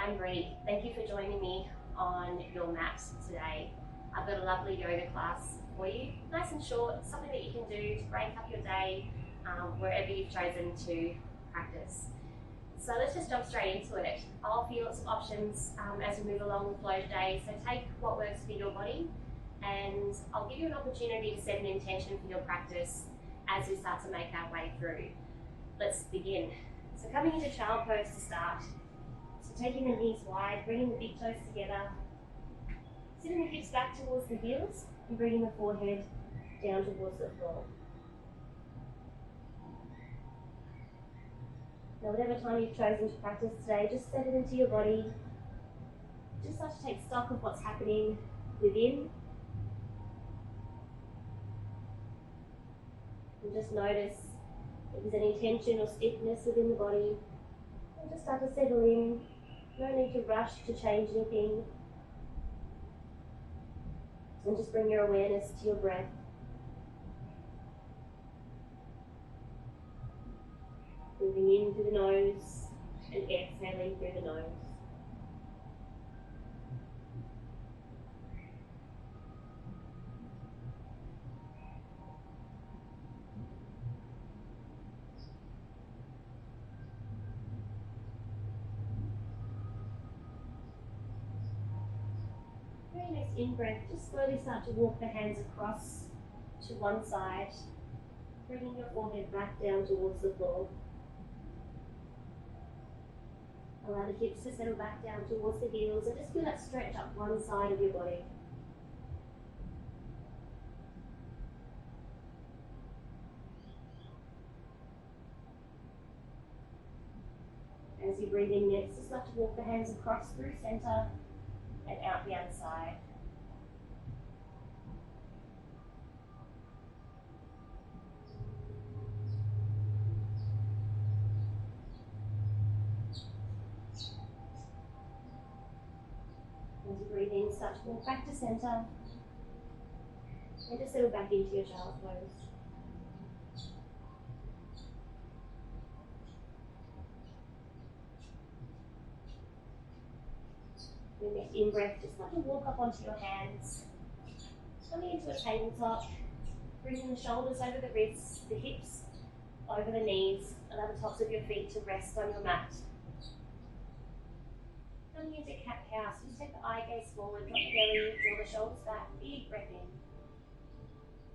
I'm Bree. Thank you for joining me on your mat today. I've got a lovely yoga class for you, nice and short, something that you can do to break up your day wherever you've chosen to practice. So let's just jump straight into it. I'll offer you lots of options as we move along the flow today, so take what works for your body, and I'll give you an opportunity to set an intention for your practice as we start to make our way through. Let's begin. So coming into child pose to start. So taking the knees wide, bringing the big toes together, sitting the hips back towards the heels and bringing the forehead down towards the floor. Now whatever time you've chosen to practice today, just set it into your body. Just start to take stock of what's happening within. And just notice if there's any tension or stiffness within the body. And just start to settle in. No need to rush to change anything. And just bring your awareness to your breath. Moving in through the nose and exhaling through the nose. Very next in-breath, just slowly start to walk the hands across to one side, bringing your forehead back down towards the floor. Allow the hips to settle back down towards the heels and just feel that stretch up one side of your body. As you breathe in next, just start to walk the hands across through center and out the other side. As you breathe in, start to walk back to center and just settle back into your child's pose. Your next in-breath, just start to walk up onto your hands, coming into a tabletop, bringing the shoulders over the wrists, the hips over the knees, allow the tops of your feet to rest on your mat. Coming into cat-cow, so just take the eye gaze forward, drop the belly, draw the shoulders back, big breath in.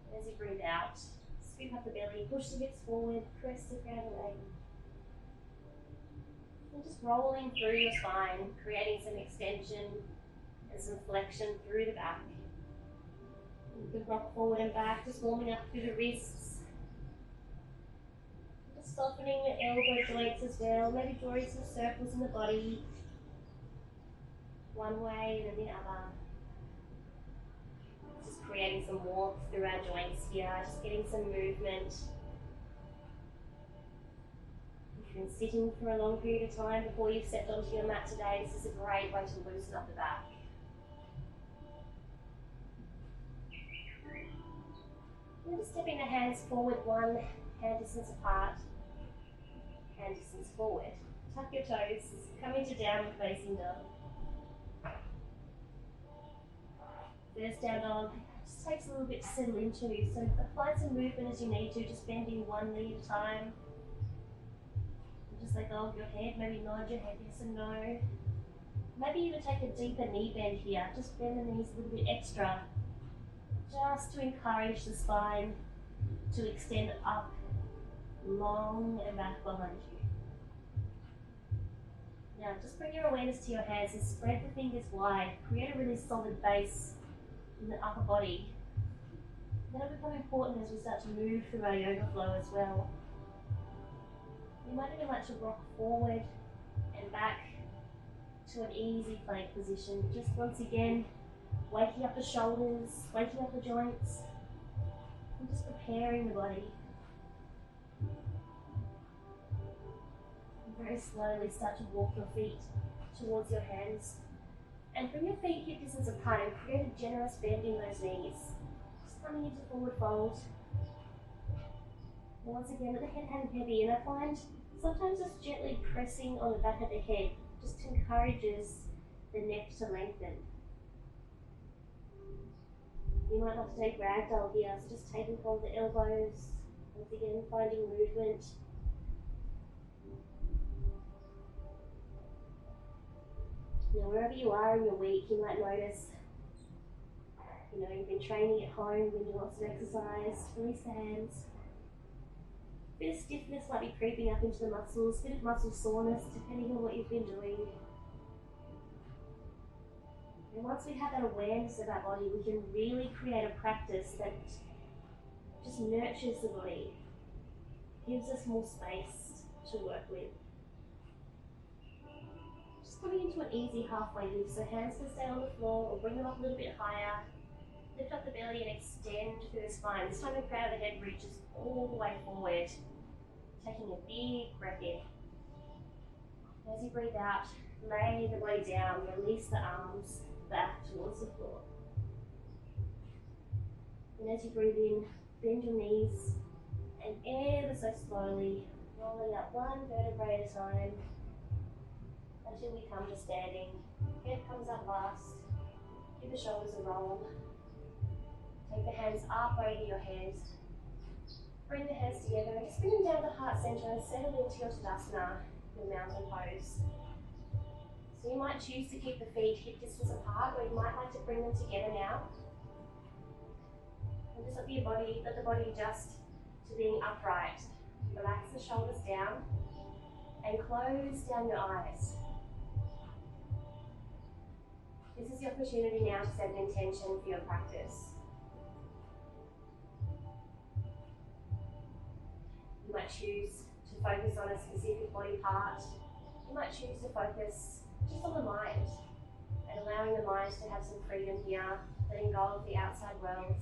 And as you breathe out, scoop up the belly, push the hips forward, press the ground away. And just rolling through your spine, creating some extension and some flexion through the back. You can rock forward and back, just warming up through the wrists. Just softening the elbow joints as well, maybe drawing some circles in the body. One way and then the other. Just creating some warmth through our joints here, just getting some movement. If you've been sitting for a long period of time before you've stepped onto your mat today, this is a great way to loosen up the back. And just stepping the hands forward, one hand distance apart, hand distance forward. Tuck your toes, come into downward facing dog. First down dog just takes a little bit to settle into, so apply some movement as you need to, just bending one knee at a time. And just let go of your head, maybe nod your head yes and no. Maybe even take a deeper knee bend here, just bend the knees a little bit extra, just to encourage the spine to extend up, long and back behind you. Now just bring your awareness to your hands and spread the fingers wide, create a really solid base in the upper body. That'll become important as we start to move through our yoga flow as well. You might even like to rock forward and back to an easy plank position. Just once again, waking up the shoulders, waking up the joints, and just preparing the body. And very slowly start to walk your feet towards your hands. And bring your feet hip distance apart and create a generous bend in those knees. Just coming into forward fold. And once again, let the head hang heavy, and I find Sometimes just gently pressing on the back of the head just encourages the neck to lengthen. You might have to take ragdoll here, so just taking hold of the elbows, once again finding movement. Now wherever you are in your week, you might notice, you've been training at home, been doing lots of exercise, release the hands. A bit of stiffness might be creeping up into the muscles, a bit of muscle soreness depending on what you've been doing. And once we have that awareness of our body, we can really create a practice that just nurtures the body, gives us more space to work with. Just coming into an easy halfway lift, so hands can stay on the floor or bring them up a little bit higher. Lift up the belly and extend through the spine. This time the crown of the head reaches all the way forward, taking a big breath in. As you breathe out, lay the body down, release the arms back towards the floor. And as you breathe in, bend your knees and ever so slowly rolling up one vertebrae at a time until we come to standing. Head comes up last. Give the shoulders a roll. Take the hands up over your head. Bring the hands together and just bring them down to heart center and settle into your Tadasana, your mountain pose. So you might choose to keep the feet hip distance apart, or you might like to bring them together now. And just let the body adjust to being upright. Relax the shoulders down and close down your eyes. This is the opportunity now to set an intention for your practice. You might choose to focus on a specific body part. You might choose to focus just on the mind and allowing the mind to have some freedom here, letting go of the outside world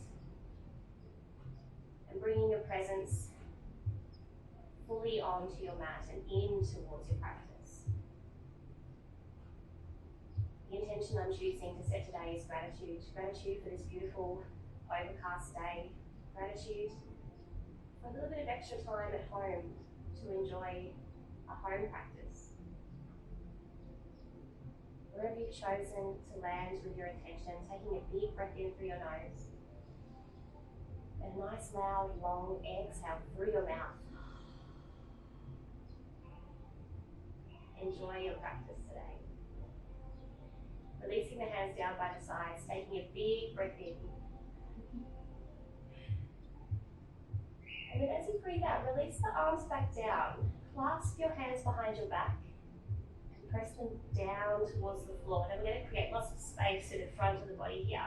and bringing your presence fully onto your mat and in towards your practice. The intention I'm choosing to set today is gratitude. Gratitude for this beautiful overcast day. Gratitude for a little bit of extra time at home to enjoy a home practice. Wherever you've chosen to land with your intention, taking a big breath in through your nose and a nice loud long exhale through your mouth. Enjoy your practice today. Releasing the hands down by the sides, taking a big breath in. And then as you breathe out, release the arms back down. Clasp your hands behind your back and press them down towards the floor. Now we're going to create lots of space to the front of the body here.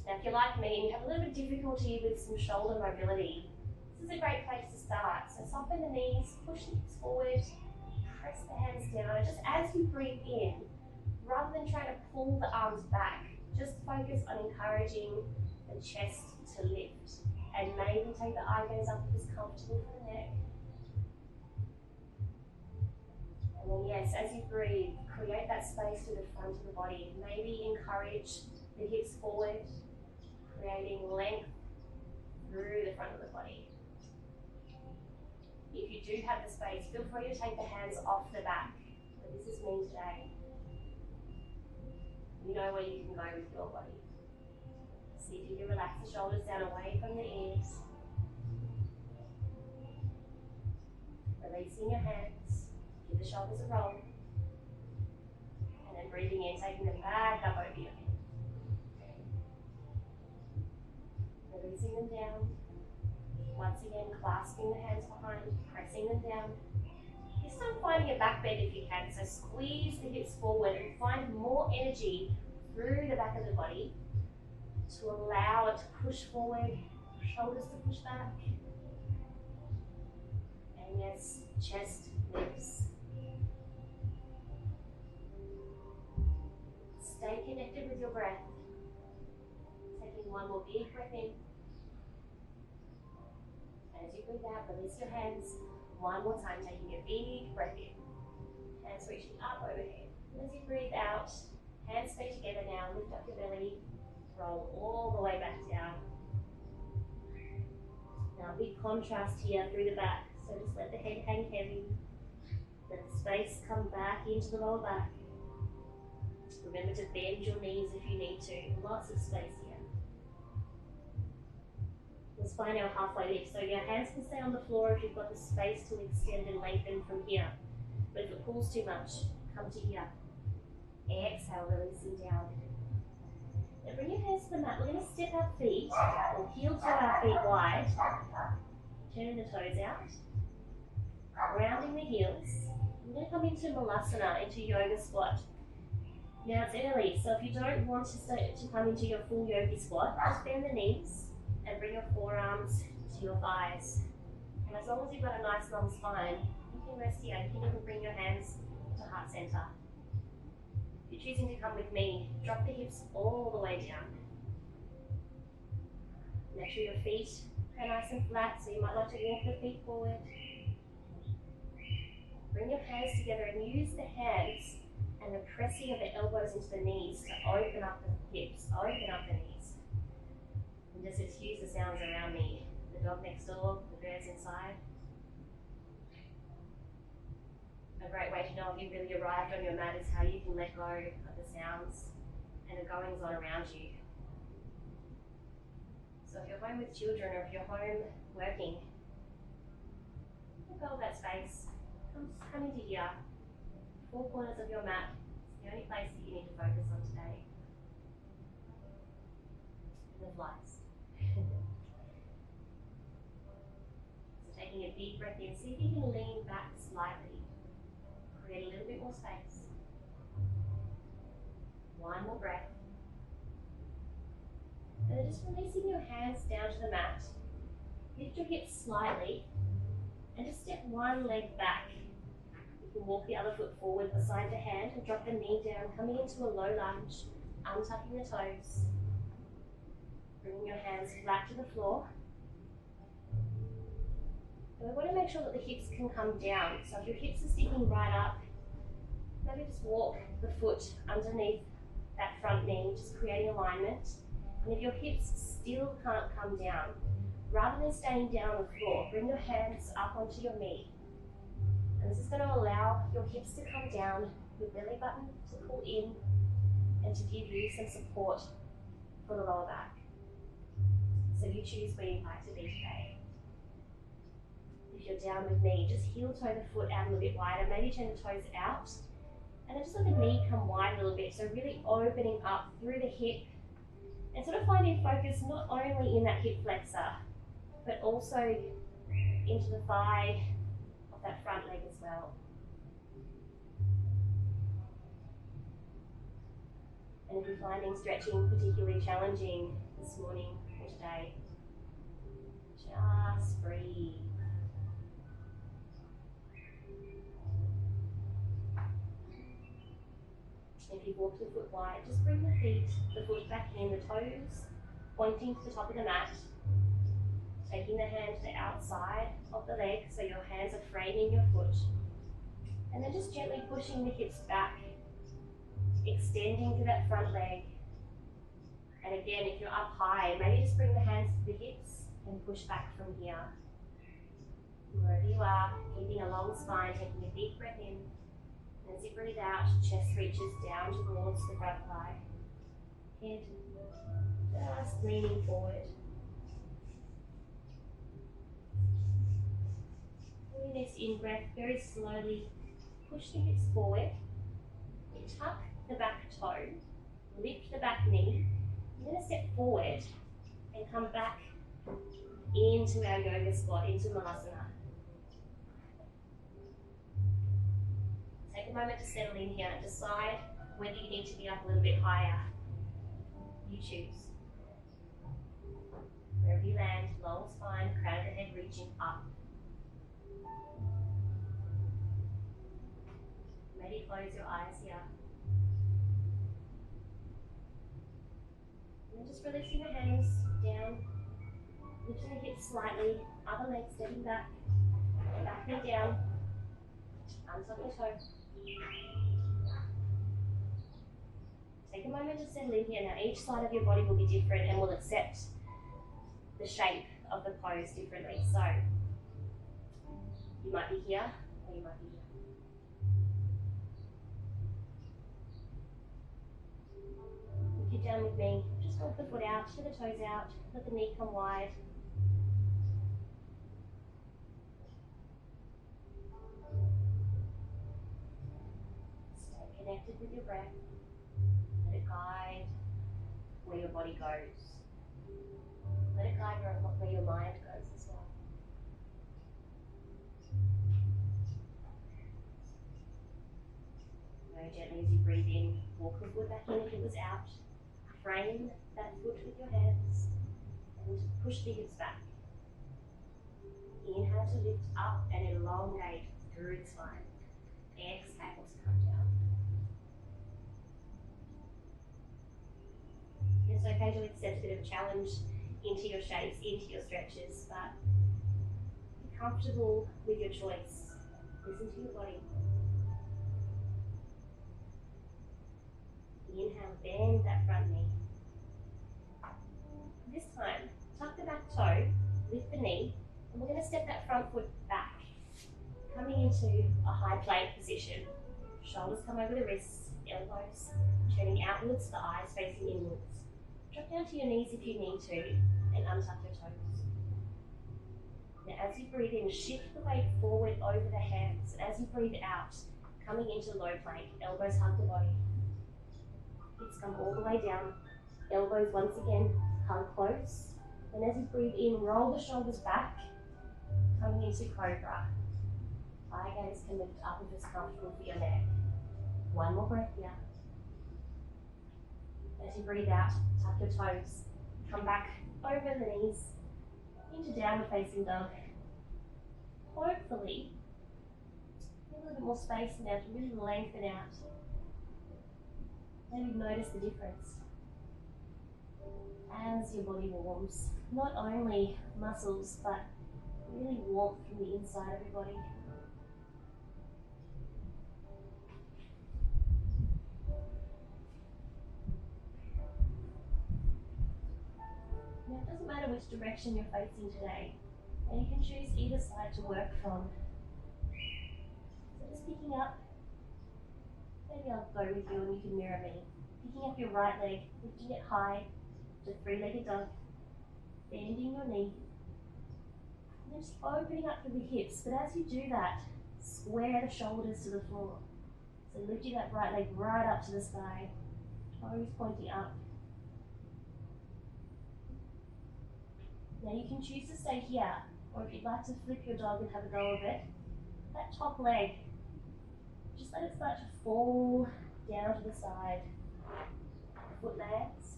Now if you're like me and you have a little bit of difficulty with some shoulder mobility, this is a great place to start. So soften the knees, push the hips forward, press the hands down. And just as you breathe in, rather than trying to pull the arms back, just focus on encouraging the chest to lift. And maybe take the eye gaze up if it's comfortable for the neck. And then yes, as you breathe, create that space to the front of the body. Maybe encourage the hips forward, creating length through the front of the body. If you do have the space, feel free to take the hands off the back. But this is me today. You know where you can go with your body. See if you can relax the shoulders down away from the ears. Releasing your hands, give the shoulders a roll. And then breathing in, taking them back up over your head. Releasing them down. Once again, clasping the hands behind, pressing them down. This time finding a back bend if you can, so squeeze the hips forward and find more energy through the back of the body to allow it to push forward, shoulders to push back. And yes, chest lifts. Stay connected with your breath. Taking one more big breath in. As you breathe out, release your hands. One more time, taking a big breath in. Hands reaching up overhead. And as you breathe out, hands stay together now. Lift up your belly. Roll all the way back down. Now, big contrast here through the back. So just let the head hang heavy. Let the space come back into the lower back. Remember to bend your knees if you need to. Lots of space here. Let's find our halfway lift. So your hands can stay on the floor if you've got the space to extend and lengthen from here. But if it pulls too much, come to here. Exhale, releasing down. Now bring your hands to the mat. We're going to step our feet, or heel to our feet wide. Turning the toes out. Rounding the heels. We're going to come into Malasana, into yoga squat. Now it's early, so if you don't want to come into your full yogi squat, just bend the knees and bring your forearms to your thighs. And as long as you've got a nice long spine, you can rest here. You can even bring your hands to heart center. If you're choosing to come with me, drop the hips all the way down. Make sure your feet are nice and flat, so you might like to walk the feet forward. Bring your hands together and use the hands and the pressing of the elbows into the knees to open up the hips, open up the knees. And just excuse the sounds around me. The dog next door, the birds inside. A great way to know if you've really arrived on your mat is how you can let go of the sounds and the goings on around you. So if you're home with children or if you're home working, let go of that space. Come into here. Four corners of your mat. It's the only place that you need to focus on today. And the flies. So taking a deep breath in, see if you can lean back slightly. Create a little bit more space. One more breath. And then just releasing your hands down to the mat. Lift your hips slightly and just step one leg back. You can walk the other foot forward beside the hand and drop the knee down, coming into a low lunge, untucking the toes. Bringing your hands flat to the floor. And we want to make sure that the hips can come down. So if your hips are sticking right up, maybe just walk the foot underneath that front knee, just creating alignment. And if your hips still can't come down, rather than staying down on the floor, bring your hands up onto your knee. And this is going to allow your hips to come down, your belly button to pull in, and to give you some support for the lower back. So you choose where you'd like to be today. If you're down with me, just heel toe the foot out a little bit wider, maybe turn the toes out, and then just let the knee come wide a little bit, so really opening up through the hip, and sort of finding focus not only in that hip flexor, but also into the thigh of that front leg as well. And if you're finding stretching particularly challenging this morning or today, just breathe. If you've walked the foot wide, just bring the foot back in, the toes pointing to the top of the mat. Taking the hand to the outside of the leg so your hands are framing your foot. And then just gently pushing the hips back, extending to that front leg. And again, if you're up high, maybe just bring the hands to the hips and push back from here. Wherever you are, keeping a long spine, taking a deep breath in. And as you breathe out, chest reaches down towards the front thigh. Head just leaning forward. On your next in-breath, very slowly push the hips forward. Tuck the back toe, lift the back knee. You're going to step forward and come back into our yoga squat, into Malasana. Take a moment to settle in here and decide whether you need to be up a little bit higher. You choose. Wherever you land, long spine, crown of the head reaching up. Maybe close your eyes here. And then just releasing the hands down, lifting the hips slightly, other leg stepping back knee down, untuck the toe. Take a moment to settle in here. Now each side of your body will be different and will accept the shape of the pose differently. So You might be here, or you might be here. If you're down with me, just walk the foot out, to the toes out, let the knee come wide. Stay connected with your breath. Let it guide where your body goes. Let it guide where your mind goes as well. Very gently as you breathe in, walk the foot back in if it was out. Frame that foot with your hands and push the hips back. Inhale to lift up and elongate through the spine. Exhale to come down. It's okay to accept a bit of a challenge into your shapes, into your stretches, but be comfortable with your choice. Listen to your body. Inhale, bend that front knee. This time, tuck the back toe, lift the knee, and we're going to step that front foot back, coming into a high plank position. Shoulders come over the wrists, elbows turning outwards, the eyes facing inwards. Drop down to your knees if you need to, and untuck your toes. Now as you breathe in, shift the weight forward over the hands. As you breathe out, coming into low plank, elbows hug the body. Hips come all the way down, elbows once again hug close. And as you breathe in, roll the shoulders back, coming into cobra. Eye gaze can lift up if it's comfortable for your neck. One more breath here. As you breathe out, tuck your toes. Come back over the knees into downward facing dog. Hopefully, a little bit more space now to really lengthen out. Maybe notice the difference as your body warms. Not only muscles, but really warmth from the inside of your body. Now it doesn't matter which direction you're facing today, and you can choose either side to work from. So just picking up, maybe I'll go with you and you can mirror me. Picking up your right leg, lifting it high to three-legged dog, bending your knee, and then just opening up through the hips. But as you do that, square the shoulders to the floor. So lifting that right leg right up to the sky, toes pointing up. Now you can choose to stay here, or if you'd like to flip your dog and have a go of it, that top leg, just let it start to fall down to the side. Foot lands.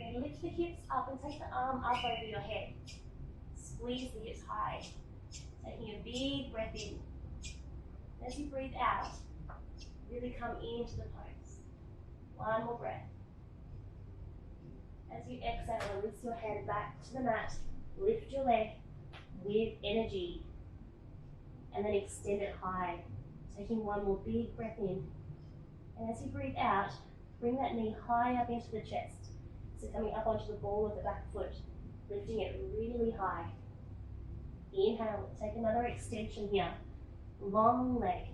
Then lift the hips up and take the arm up over your head. Squeeze the hips high, taking a big breath in. As you breathe out, really come into the pose. One more breath. As you exhale, release your head back to the mat. Lift your leg with energy. And then extend it high. Taking one more big breath in. And as you breathe out, bring that knee high up into the chest. So coming up onto the ball of the back foot. Lifting it really high. Inhale, take another extension here. Long leg.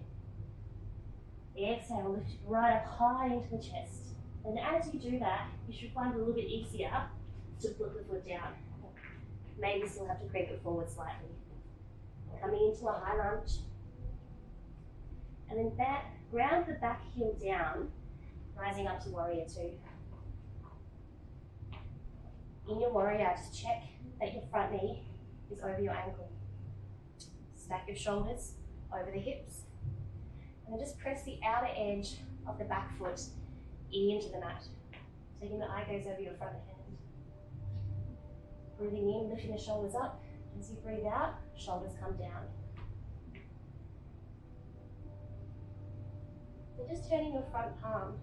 Exhale, lift it right up high into the chest. And as you do that, you should find it a little bit easier to flip the foot down. Maybe still have to creep it forward slightly. Coming into a high lunge. And then ground the back heel down, rising up to warrior two. In your warrior, just check that your front knee is over your ankle. Stack your shoulders over the hips. And then just press the outer edge of the back foot into the mat. Taking the eye gaze over your front hand. Breathing in, lifting the shoulders up. As you breathe out, shoulders come down. So just turning your front palm.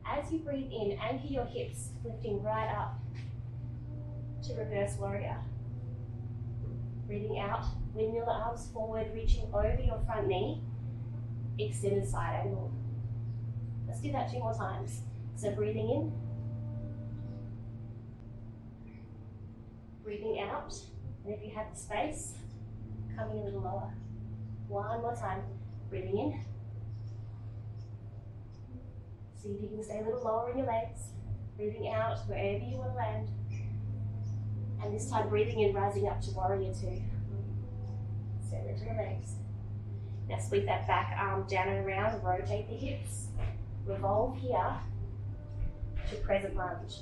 As you breathe in, anchor your hips, lifting right up to reverse warrior. Breathing out, windmill the arms forward, reaching over your front knee, extended side angle. Let's do that 2 more times. So breathing in, breathing out, and if you have the space, coming a little lower. One more time. Breathing in. See if you can stay a little lower in your legs. Breathing out wherever you want to land. And this time breathing in, rising up to warrior two. Stay into the legs. Now sweep that back arm down and around, rotate the hips. Revolve here to crescent lunge.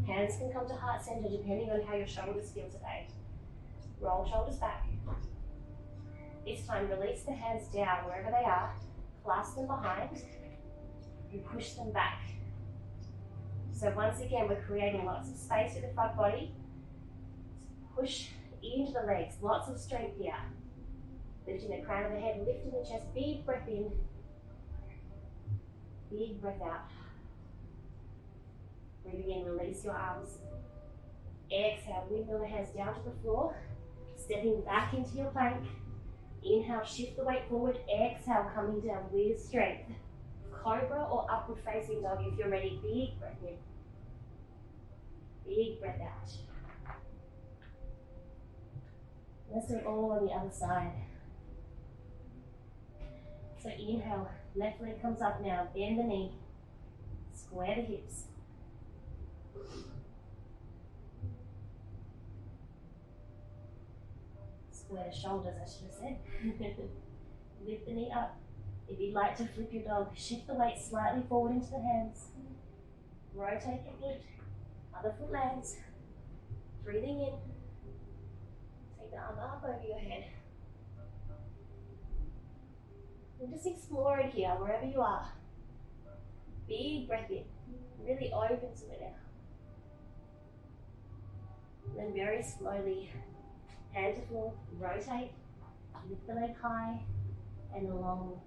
Hands can come to heart center depending on how your shoulders feel today. Roll shoulders back. This time release the hands down wherever they are, clasp them behind, and push them back. So once again, we're creating lots of space with the front body. Push into the legs, lots of strength here. Lifting the crown of the head, lifting the chest, big breath in, big breath out. Breathing in, release your arms. Exhale, windmill the hands down to the floor, stepping back into your plank. Inhale, shift the weight forward. Exhale, coming down with strength. Cobra or upward facing dog if you're ready. Big breath in. Big breath out. Let's do it all on the other side. So inhale, left leg comes up now. Bend the knee. Square the hips. Square the shoulders, I should have said. Lift the knee up. If you'd like to flip your dog, shift the weight slightly forward into the hands. Rotate the foot. Other foot lands. Breathing in. Take the arm up over your head. And just explore it here, wherever you are. Big breath in. Really open to it now. Then very slowly, hand to floor, rotate, lift the leg high and long.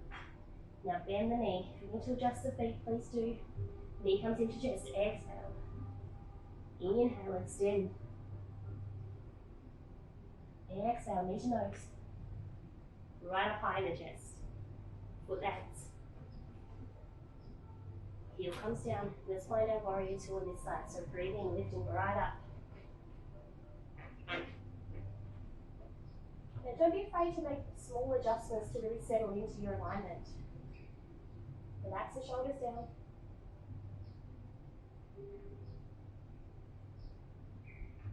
Now bend the knee. If you need to adjust the feet, please do. Knee comes into chest, exhale. Inhale, extend. Exhale, knee to nose. Right up high in the chest. Foot lands. Heel comes down. Let's find our warrior two on this side. So breathing, lifting right up. Now don't be afraid to make small adjustments to really settle into your alignment. Relax the shoulders down.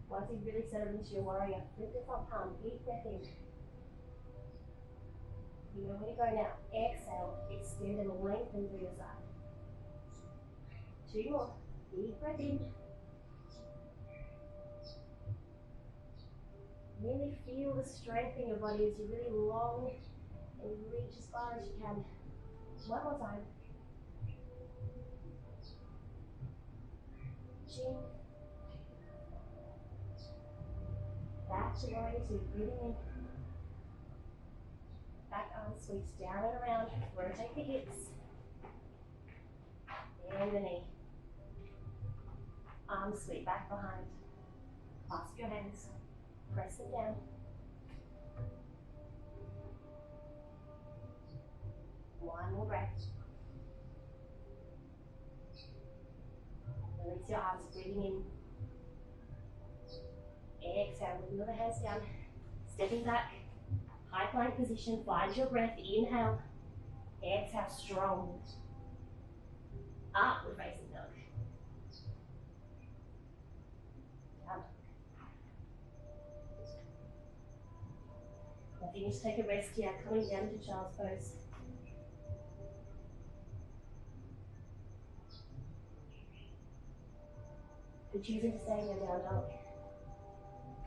Once you've really settled into your warrior, lift the front palm, big breath in. You know where to go now. Exhale, extend and lengthen through your side. Two more. Big breath in. Really feel the strength in your body as you really long and reach as far as you can. One more time. Chin. Back to warrior two. Breathing in. Back arm sweeps down and around. Rotate the hips. Bend the knee. Arms sweep back behind. Clasp your hands. Press them down. One more breath. Release your arms, breathing in. Exhale, wiggle the hands down. Stepping back. High plank position. Find your breath. Inhale. Exhale, strong. Upward facing dog. Down. Now finish, take a rest here, coming down to child's pose. If you're choosing to stay in your down dog,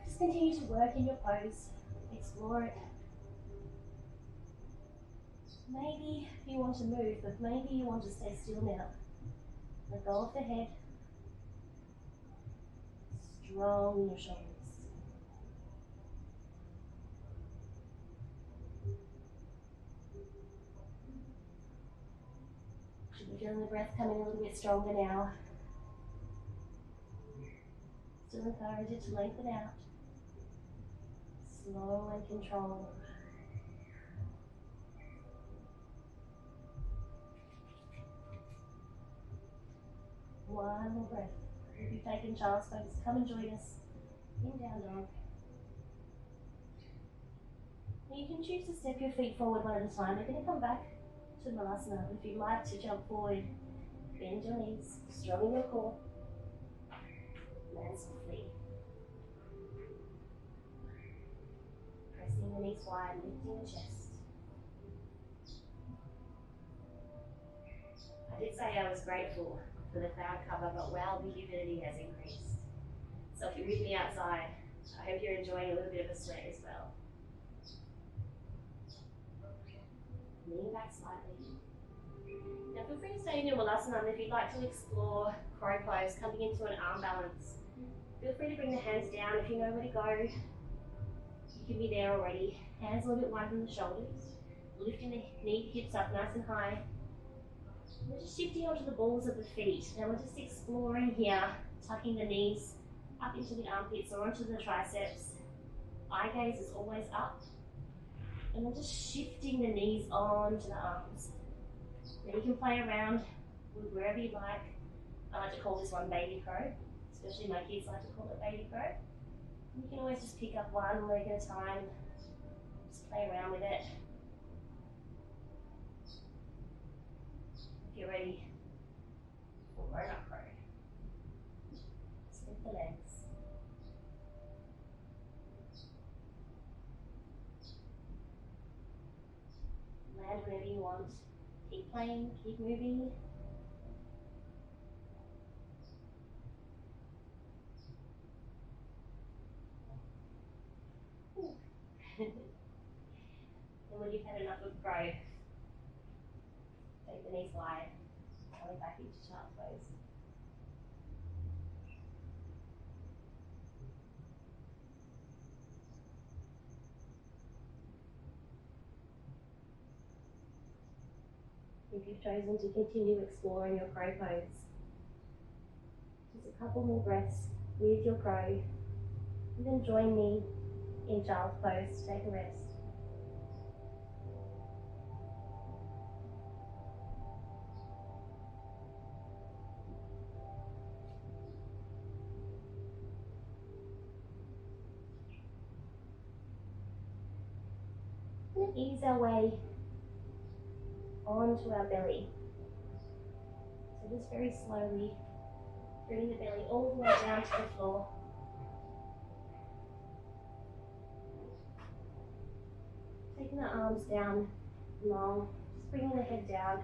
just continue to work in your pose, explore it. Maybe you want to move, but maybe you want to stay still now. Let go of the head. Strong in your shoulders. Should be feeling the breath coming a little bit stronger now. Still encourage it to lengthen out. Slow and controlled. One more breath. If you've taken child's pose, come and join us in down dog. You can choose to step your feet forward one at a time. We're going to come back to Malasana. If you'd like to jump forward, bend your knees, strong in your core, land softly. Pressing the knees wide, lifting the chest. I did say I was grateful for the cloud cover, but wow, the humidity has increased. So if you're with me outside, I hope you're enjoying a little bit of a sweat as well. Lean back slightly. Now feel free to stay in your Malasana, and if you'd like to explore crow pose, coming into an arm balance, feel free to bring the hands down. If you know where to go, you can be there already. Hands a little bit wide from the shoulders, lifting the knee, hips up nice and high. We're just shifting onto the balls of the feet. Now we're just exploring here, tucking the knees up into the armpits or onto the triceps. Eye gaze is always up. And then just shifting the knees onto the arms. Now you can play around with wherever you like. I like to call this one baby crow, especially my kids like to call it baby crow. You can always just pick up one leg at a time, just play around with it. If you're ready for grown-up crow, split the legs. Land whenever you want. Keep playing, keep moving. And when you've had enough of crow, take the knees wide, coming back into child's pose. If you've chosen to continue exploring your crow pose, just a couple more breaths with your crow, and then join me in child's pose to take a rest. And ease our way onto our belly. So just very slowly bringing the belly all the way down to the floor. Taking the arms down long, just bringing the head down.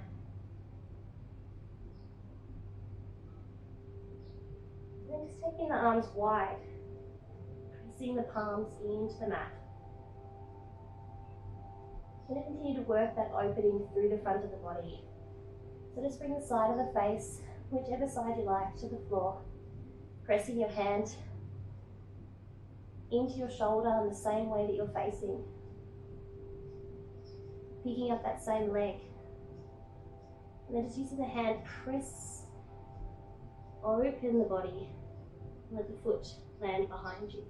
And then just taking the arms wide, pressing the palms into the mat. We're going to continue to work that opening through the front of the body. So just bring the side of the face, whichever side you like, to the floor. Pressing your hand into your shoulder in the same way that you're facing. Picking up that same leg. And then just using the hand, press, open the body. Let the foot land behind you.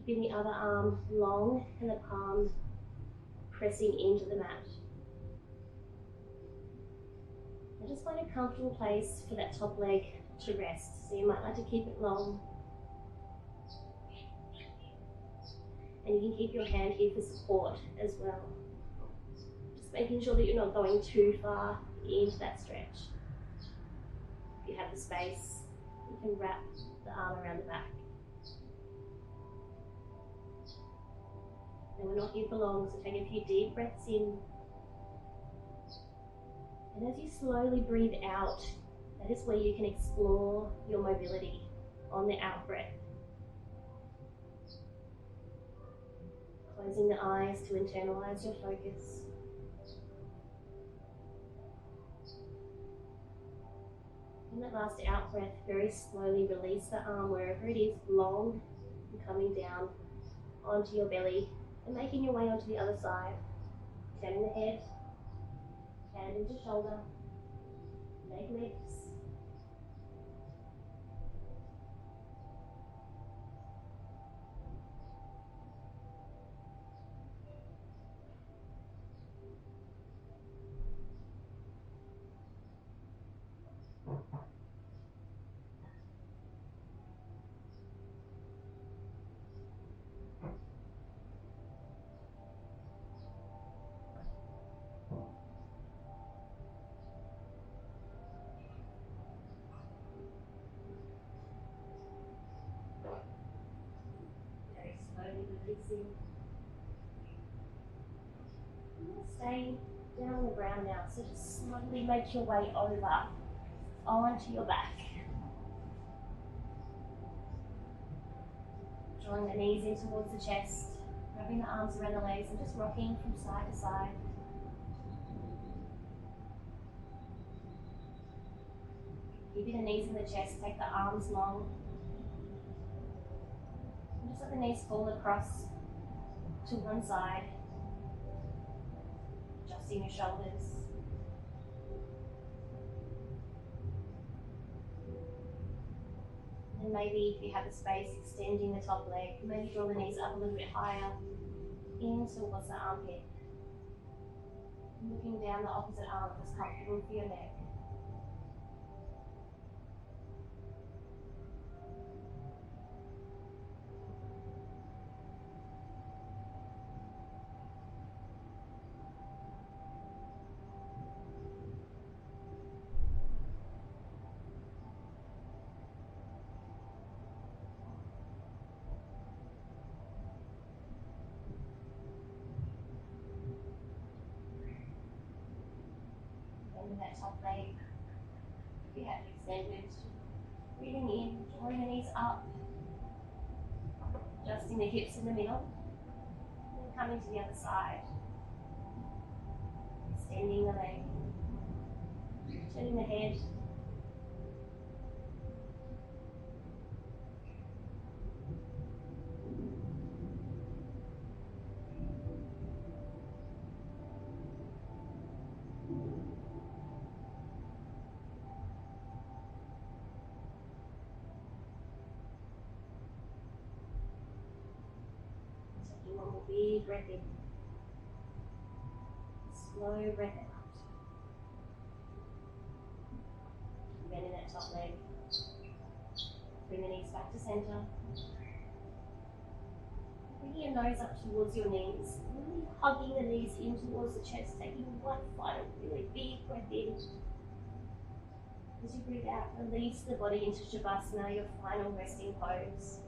Keeping the other arm long and the palm pressing into the mat. And just find a comfortable place for that top leg to rest. So you might like to keep it long. And you can keep your hand here for support as well. Just making sure that you're not going too far into that stretch. If you have the space, you can wrap the arm around the back. And we're not here for long, so take a few deep breaths in. And as you slowly breathe out, that is where you can explore your mobility on the out breath. Closing the eyes to internalize your focus. And that last out breath, very slowly release the arm wherever it is, long and coming down onto your belly and making your way onto the other side. Turning the head, hand into shoulder, leg lifts. breaths in. Stay down on the ground now, so just slowly make your way over onto your back. Drawing the knees in towards the chest, wrapping the arms around the legs and just rocking from side to side. Keeping the knees in the chest, take the arms long. And just let the knees fall across to one side. Adjusting your shoulders. And maybe if you have the space, extending the top leg, maybe draw the knees up a little bit higher in towards the armpit. And looking down the opposite arm if it's comfortable for your neck. With that top leg, if you have it extended, breathing in, drawing the knees up, adjusting the hips in the middle, and then coming to the other side, extending the leg, turning the head, one more big breath in. Slow breath out. Bending that top leg. Bring the knees back to center. Bringing your nose up towards your knees. Really hugging the knees in towards the chest. Taking one final really big breath in. As you breathe out, release the body into Shavasana, your final resting pose.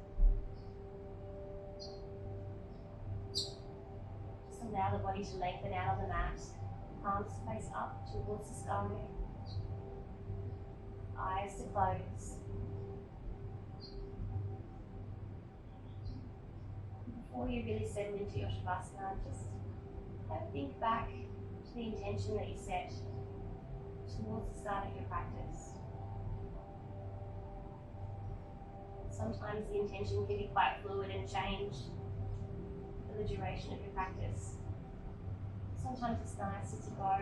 Allow the body to lengthen out on the mat, palms face up towards the sky, eyes to close. Before you really settle into your Shavasana, just think back to the intention that you set towards the start of your practice. Sometimes the intention can be quite fluid and change for the duration of your practice. Sometimes it's nicer to go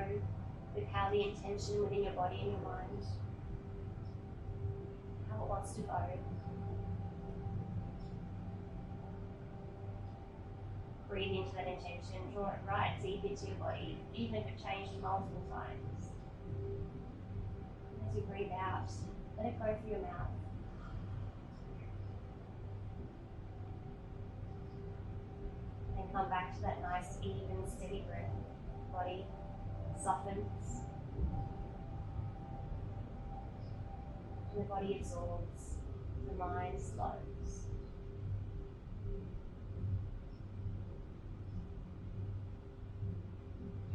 with how the intention within your body and your mind, how it wants to go. Breathe into that intention, draw it right deep into your body, even if it changed multiple times. And as you breathe out, let it go through your mouth. And come back to that nice, even, steady breath. Body softens. And the body absorbs. The mind slows.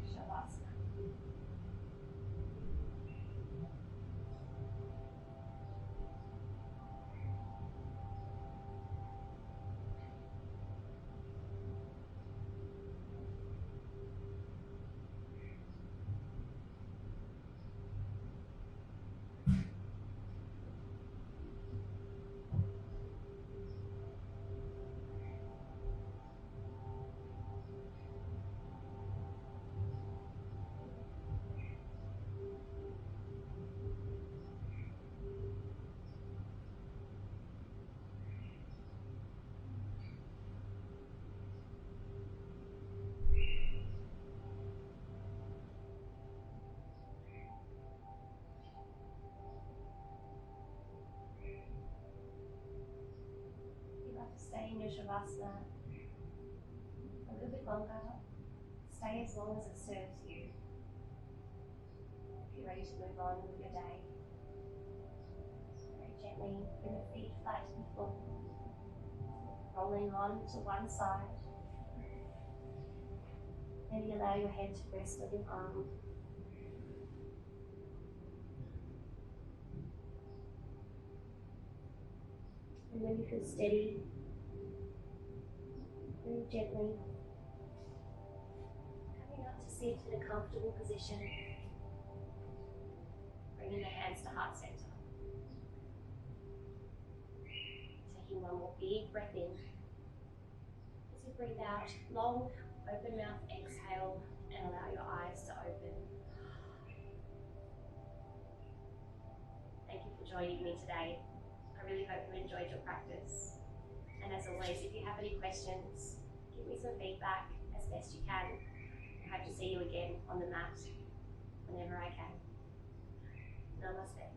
Shavasana. Stay in your Shavasana a little bit longer. Stay as long as it serves you. If you're ready to move on with your day, very gently bring the feet flat to the floor, rolling on to one side. Maybe allow your hand to rest on your arm. And when you feel steady, very gently coming up to sit in a comfortable position, bringing the hands to heart center. Taking one more big breath in. As you breathe out, long, open mouth exhale, and allow your eyes to open. Thank you for joining me today. I really hope you enjoyed your practice. And as always, if you have any questions, give me some feedback as best you can. I hope to see you again on the mat whenever I can. Namaste.